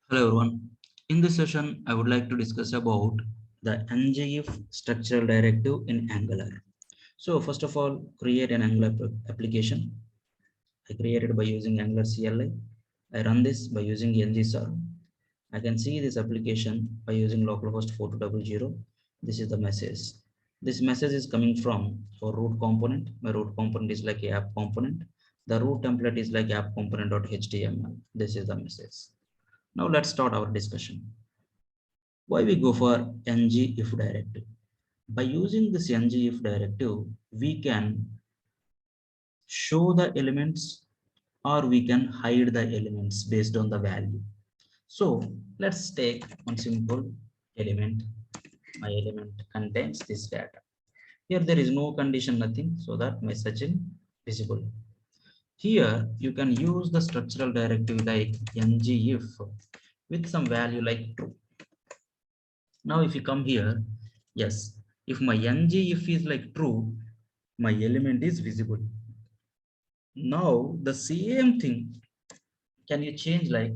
Hello everyone. In this session, I would like to discuss about the ngIf structural directive in Angular. So first of all, create an Angular application. I created by using Angular CLI. I run this by using ngServe. I can see this application by using localhost 4200. This is the message. This message is coming from our root component. My root component is like a app component. The root template is like app component.html. This is the message. Now let's start our discussion. Why we go for ngIf directive? By using this ngIf directive, we can show the elements or we can hide the elements based on the value. So let's take one simple element. My element contains this data. Here there is no condition, nothing, so that my Sachin visible. Here you can use the structural directive like ngIf with some value like true. Now if you come here, yes, if my ngIf is like true, my element is visible. Now the same thing, can you change like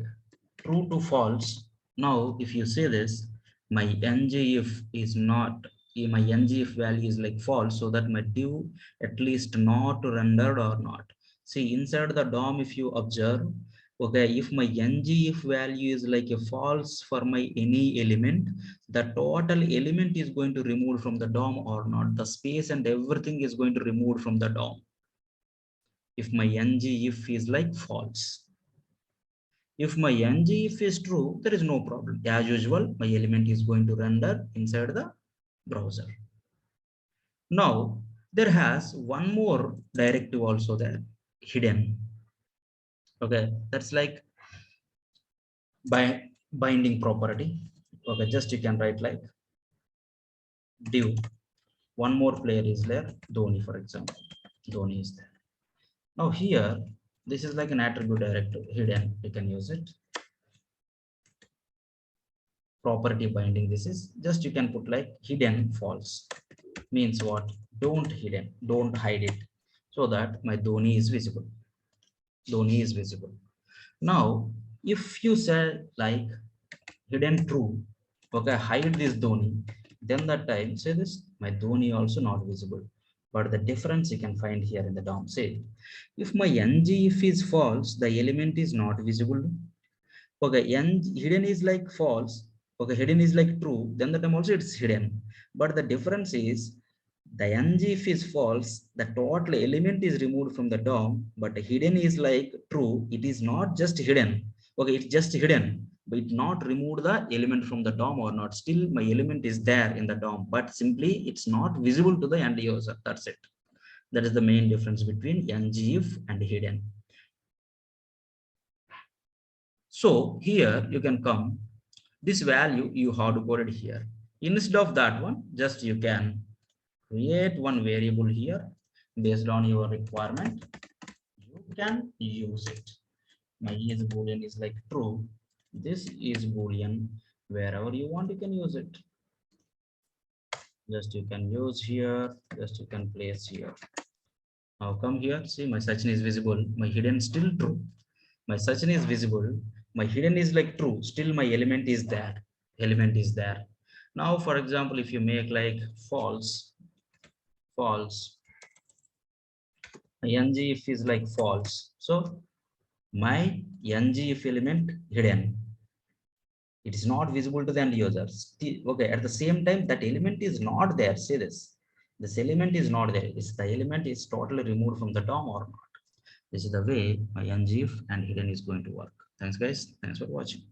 true to false? Now if you say this, my ngIf is not, my ngIf value is like false, so that my div at least not rendered or not. See inside the DOM, if you observe, okay, if my ngIf value is like a false for my any element, the total element is going to remove from the DOM or not. The space and everything is going to remove from the DOM. If my ngIf is like false. If my ngIf is true, there is no problem. As usual, my element is going to render inside the browser. Now, there has one more directive also there, hidden. Okay, that's like by binding property. Okay, just you can write like div. One more player is there, Dhoni, for example. Dhoni is there. Now here, this is like an attribute directive, hidden. You can use it. Property binding, this is just you can put like hidden false, means what, don't hide it, so that my Dhoni is visible. Dhoni is visible. Now if you say like hidden true, okay, hide this Dhoni, then that time say this, my Dhoni also not visible. But the difference you can find here in the DOM, say if my ngIf is false, the element is not visible. Okay, hidden is like false. Okay, hidden is like true, then the time also it's hidden. But the difference is the ngIf is false, the total element is removed from the DOM, but hidden is like true, it is not just hidden. Okay, it's just hidden, but it not removed the element from the DOM or not. Still my element is there in the DOM, but simply it's not visible to the end user. That's it. That is the main difference between ngIf and hidden. So here you can come, this value you have to put it here. Instead of that one, just you can create one variable here based on your requirement. You can use it. My is boolean is like true. This is boolean. Wherever you want, you can use it. Just you can use here. Just you can place here. Now come here. See, my Sachin is visible. My hidden still true. My Sachin is visible. My hidden is like true. Still my element is there. Element is there. Now, for example, if you make like false, false, my ngIf is like false. So my ngIf element hidden. It is not visible to the end users. Okay, at the same time, that element is not there. Say this. This element is not there. Is the element is totally removed from the DOM or not? This is the way my ngIf and hidden is going to work. Thanks, guys. Thanks for watching.